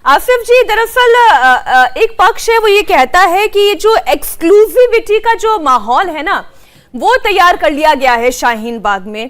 आसिफ जी, दरअसल एक पक्ष है वो ये कहता है कि ये जो एक्सक्लूसिविटी का जो माहौल है ना, वो तैयार कर लिया गया है शाहीन बाग में।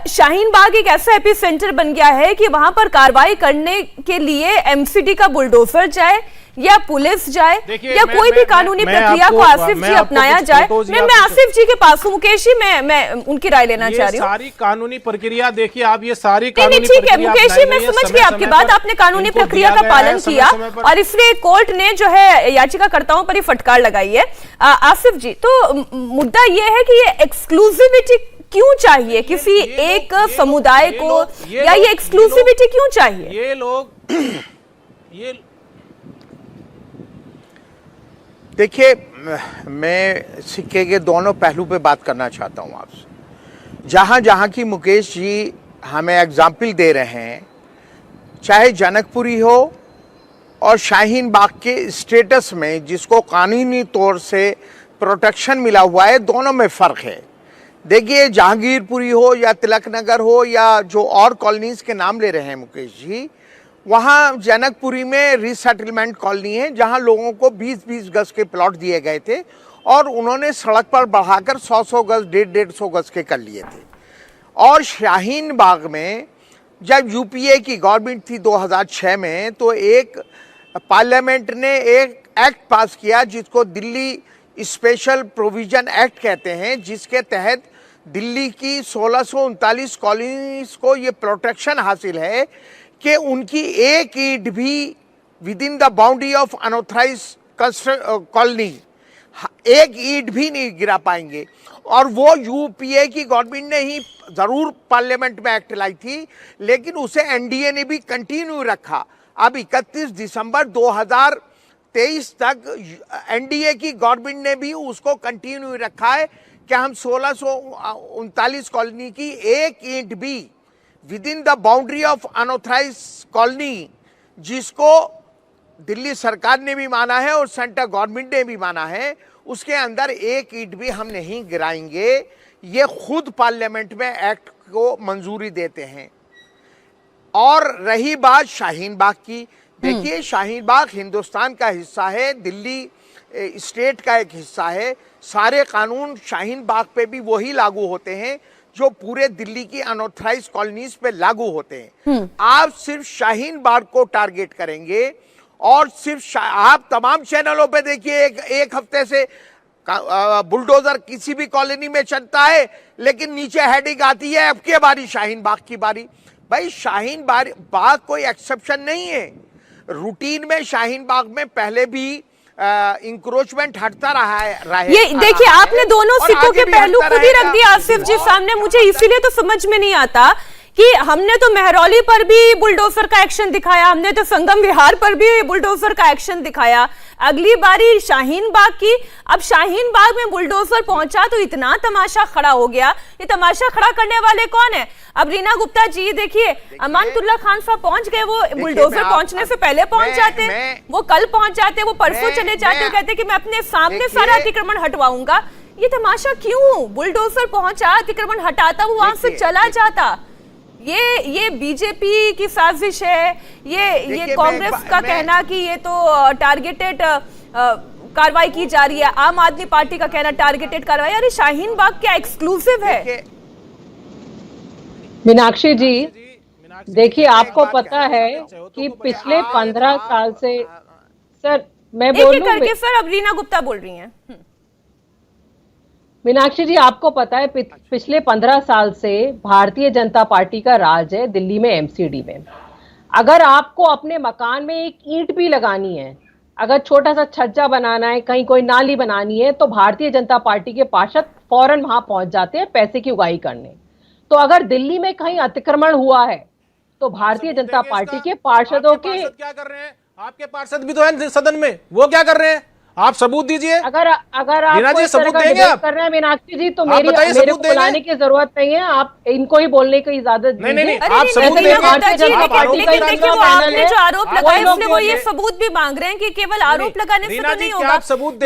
शाहीन बाग एक ऐसा एपी सेंटर बन गया है कि वहां पर कार्रवाई करने के लिए एमसीडी का बुलडोजर जाए या पुलिस जाए या कोई भी कानूनी प्रक्रिया को आसिफ जी अपनाया जाए। मैं आसिफ जी के पास हूँ, मुकेश जी, मैं उनकी राय लेना चाह रही हूँ। सारी कानूनी प्रक्रिया देखिए आप, ये सारी कानूनी ठीक है मुकेश जी, मैं समझ गई आपकी बात। आपने कानूनी प्रक्रिया का पालन किया और इसलिए कोर्ट ने जो है याचिकाकर्ताओं पर ही फटकार लगाई है। आसिफ जी, तो मुद्दा ये है कि ये एक्सक्लूसिविटी क्यों चाहिए किसी एक समुदाय को, या ये एक्सक्लूसिविटी क्यों चाहिए? ये लोग देखिए, मैं सिक्के के दोनों पहलू पे बात करना चाहता हूँ आपसे। जहाँ जहाँ की मुकेश जी हमें एग्जाम्पल दे रहे हैं, चाहे जनकपुरी हो और शाहीन बाग के स्टेटस में जिसको कानूनी तौर से प्रोटेक्शन मिला हुआ है, दोनों में फ़र्क है। देखिए, जहांगीरपुरी हो या तिलक नगर हो या जो और कॉलोनीज़ के नाम ले रहे हैं मुकेश जी, वहाँ जनकपुरी में रीसेटलमेंट कॉलोनी है जहाँ लोगों को 20-20 गज के प्लॉट दिए गए थे और उन्होंने सड़क पर बढ़ाकर 100-100 गज, 150-150 गज के कर लिए थे। और शाहीन बाग में जब यूपीए की गवर्नमेंट थी 2006 में, तो एक पार्लियामेंट ने एक एक्ट पास किया जिसको दिल्ली स्पेशल प्रोविजन एक्ट कहते हैं, जिसके तहत दिल्ली की 1639 कॉलोनीज को ये प्रोटेक्शन हासिल है कि उनकी एक ईंट भी within the boundary of unauthorise colony एक ईंट भी नहीं गिरा पाएंगे। और वो यूपीए की गवर्नमेंट ने ही ज़रूर पार्लियामेंट में एक्ट लाई थी, लेकिन उसे एनडीए ने भी कंटिन्यू रखा। अब 31 दिसंबर 2023 तक एनडीए की गवर्नमेंट ने भी उसको कंटिन्यू रखा है कि हम 1639 कॉलोनी की एक ईंट भी within the boundary of unauthorise colony, जिसको दिल्ली सरकार ने भी माना है और सेंट्रल गवर्नमेंट ने भी माना है, उसके अंदर एक ईंट भी हम नहीं गिराएंगे। ये खुद पार्लियामेंट में एक्ट को मंजूरी देते हैं। और रही बात शाहीन बाग की, देखिए शाहीन बाग हिंदुस्तान का हिस्सा है, दिल्ली स्टेट का एक हिस्सा है। सारे कानून शाहीन बाग पे भी वही लागू होते हैं जो पूरे दिल्ली की अनऑथराइज कॉलोनीज पे लागू होते हैं। आप सिर्फ शाहीन बाग को टारगेट करेंगे और सिर्फ आप तमाम चैनलों पे देखिए एक हफ्ते से बुलडोजर किसी भी कॉलोनी में चलता है, लेकिन नीचे हेडिंग आती है अब की बारी शाहीन बाग की बारी। भाई शाहीन बाग कोई एक्सेप्शन नहीं है। रूटीन में शाहीन बाग में पहले भी इंक्रोचमेंट हटता रहा है। ये देखिए, आपने दोनों सिक्कों के पहलू खुद ही रख दिया आसिफ जी सामने। मुझे इसीलिए तो समझ में नहीं आता कि हमने तो मेहरौली पर भी बुलडोजर का एक्शन दिखाया, हमने तो संगम विहार पर भी बुलडोजर का एक्शन दिखाया, अगली बारी शाहीन बाग की। अब शाहीन बाग में बुलडोजर पहुंचा तो इतना तमाशा खड़ा हो गया। ये तमाशा खड़ा करने वाले कौन है? अब रीना गुप्ता जी देखिए, अमानतुल्लाह खान साहब पहुंच गए, वो बुलडोजर पहुंचने से पहले पहुंच जाते, वो कल पहुंच जाते, वो परसों चले जाते, कहते कि मैं अपने सामने सारा अतिक्रमण हटवाऊंगा। ये तमाशा क्यों? बुलडोजर पहुंचा, अतिक्रमण हटाता, वो वहां से चला जाता। ये बीजेपी की साजिश है, ये कांग्रेस का कहना कि ये तो टारगेटेड कार्रवाई की जा रही है, आम आदमी पार्टी का कहना टारगेटेड कार्रवाई। अरे शाहीन बाग क्या एक्सक्लूसिव है? मीनाक्षी जी, देखिए आपको पता है कि पिछले 15 साल से, सर मैं बोल एक करके सर, अब रीना गुप्ता बोल रही हैं। मीनाक्षी जी, आपको पता है पिछले 15 साल से भारतीय जनता पार्टी का राज है दिल्ली में, एमसीडी में। अगर आपको अपने मकान में एक ईंट भी लगानी है, अगर छोटा सा छज्जा बनाना है, कहीं कोई नाली बनानी है, तो भारतीय जनता पार्टी के पार्षद फौरन वहां पहुंच जाते हैं पैसे की उगाही करने। तो अगर दिल्ली में कहीं अतिक्रमण हुआ है तो भारतीय जनता पार्टी के पार्षदों के क्या कर रहे हैं? आपके पार्षद भी तो हैं सदन में, वो क्या कर रहे हैं? आप सबूत दीजिए। अगर आप सबूत देंगे आप कर रहे हैं मीनाक्षी जी, तो मेरे को बुलाने की जरूरत नहीं है, आप इनको ही बोलने की इजाजत नहीं, आप सबूत देंगे। लेकिन देखिए, वो आपने जो आरोप लगाए इसलिए वो ये सबूत भी मांग रहे हैं कि केवल आरोप लगाने से तो नहीं होगा।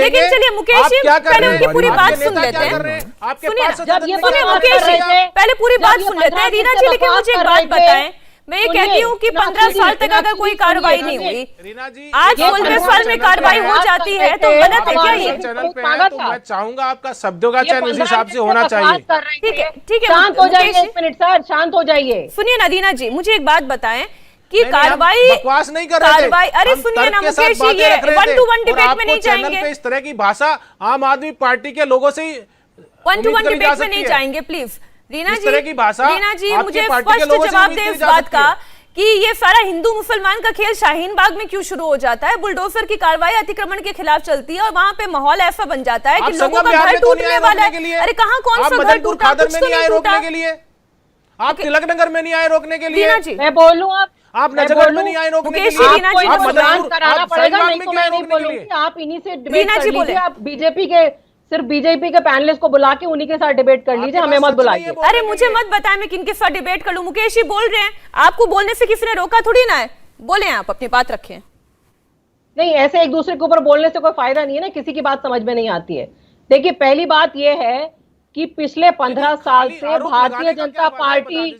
लेकिन चलिए मुकेश जी, पहले उनकी पूरी बात सुन लेते हैं। सुनिए मुकेश जी, पहले पूरी बात सुन लेते हैं रीना जी। लेकिन मुझे एक बात बताएं, मैं ये कहती हूँ कि 15 साल तक अगर कोई कार्रवाई नहीं हुई, रीना जी आज 16वें साल में कार्रवाई हो जाती है तो गलत है क्या ये? चैनल पे है तो मैं चाहूंगा आपका शब्दों का चयन उस हिसाब से होना चाहिए। ठीक है, शांत हो जाइए, मुकेश, 1 मिनट सर, शांत हो जाइए। सुनिए ना रीना जी, मुझे एक बात बताएं कि नहीं, हम कार्रवाई बकवास नहीं कर रहे थे। कार्रवाई, अरे हम सुनिए तर्क ना के साथ मुकेश जी, बातें ये रख रहे 1 to 1 थे। और डिबेट में आपको नहीं चैनल जाएंगे, पे इस तरह की भाषा आम आदमी पार्टी के लोगों से 1 to 1 डिबेट में नहीं जाएंगे प्लीज। रीना इस जी, तरह की भाषा रीना जी आपकी मुझे पार्टी के स्पष्ट लोगों से जवाब उम्मीद दें करी इस जा बात सकती का है। कि ये सारा हिंदू मुसलमान का खेल शाहीन बाग में क्यों शुरू हो जाता है? बुलडोजर की कार्रवाई अतिक्रमण के खिलाफ चलती है और वहां पे माहौल ऐसा बन जाता है कि लोगों का घर टूटने वाला है। अरे कहाँ कौन सा घर टूटा? खादर कुछ में तो नहीं आए नहीं रोकने टूटा। के लिए, आप तिलक नगर में नहीं आए रोकने के लिए, रीना जी, मैं बोलूं, आप नजरगढ़ में नहीं आए रोकने के मुकेश लिए, जी, रीना जी, आप आपको बदनाम मदनपुर, कराना आप पड़ेगा, शाहीन बाग नहीं में तो क्या मैं नहीं रोकने के बोलूंगी। लिए? आप इन्हीं से डिबेट रीना कर जी लीजिए, बोले। आप बीजेपी के सिर्फ बीजेपी के पैनलिस्ट को बुला के उन्हीं के साथ डिबेट कर लीजिए, हमें मत बुलाइए। अरे मुझे मत बताएं मैं किनके साथ डिबेट कर लूं। मुकेश जी बोल रहे हैं, आपको बोलने से किसी ने रोका थोड़ी ना है, बोले आप अपनी बात रखें। नहीं, ऐसे एक दूसरे के ऊपर बोलने से कोई फायदा नहीं है ना, किसी की बात समझ में नहीं आती है। देखिए, पहली बात यह है कि पिछले 15 साल से भारतीय जनता पार्टी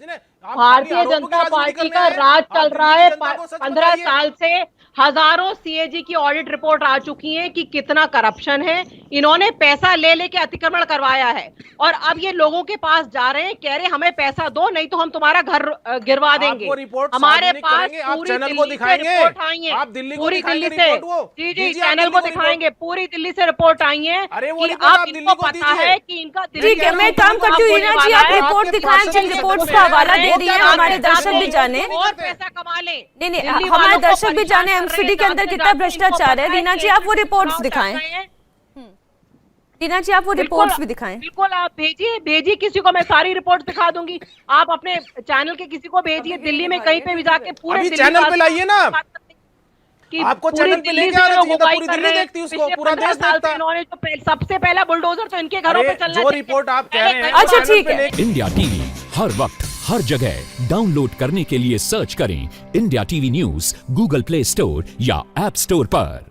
का राज चल रहा है। 15 साल से हजारों सीएजी की ऑडिट रिपोर्ट आ चुकी है कि कितना करप्शन है। इन्होंने पैसा ले लेके अतिक्रमण करवाया है और अब ये लोगों के पास जा रहे हैं, कह रहे हमें पैसा दो नहीं तो हम तुम्हारा घर गिरवा देंगे। हमारे पास पूरी दिल्ली से रिपोर्ट आई है, पूरी दिल्ली से, जी चैनल को दिखाएंगे, पूरी दिल्ली से रिपोर्ट आई है कि अब इनको पता है कि इनका ठीक है, मैं काम करती हूँ रीना जी, आप रिपोर्ट दिखाएं, जिन रिपोर्ट्स का हवाला दे रही है हमारे दर्शक भी जाने। और पैसा कमा ले। नहीं, हमारे दर्शक भी जाने एमसीडी के अंदर कितना भ्रष्टाचार है। रीना जी आप वो रिपोर्ट्स दिखाएं, रीना जी आप वो रिपोर्ट्स भी दिखाएं। बिल्कुल, आप भेजिए किसी को, मैं सारी रिपोर्ट्स दिखा दूंगी। आप अपने चैनल के किसी को भेजिए, दिल्ली में कहीं पे भी जाके पूरे अभी चैनल पे लाइए ना, कि आपको पूरी चैनल पे दिल्ली लेके से आना लोग चाहिए था, उगाई पूरी कर दिल्ली रहे हैं। देखती उसको, पिछले पूरा 15 देश साल से देखता। इन्होंने जो सबसे पहला बुलडोजर तो इनके घरों पे चलना जो चाहिए। रिपोर्ट आप कह रहे हैं, अच्छा, चैनल ठीक पे है। लेके- इंडिया टीवी हर वक्त हर जगह डाउनलोड करने के लिए सर्च करें India TV news Google play store या ऐप स्टोर पर।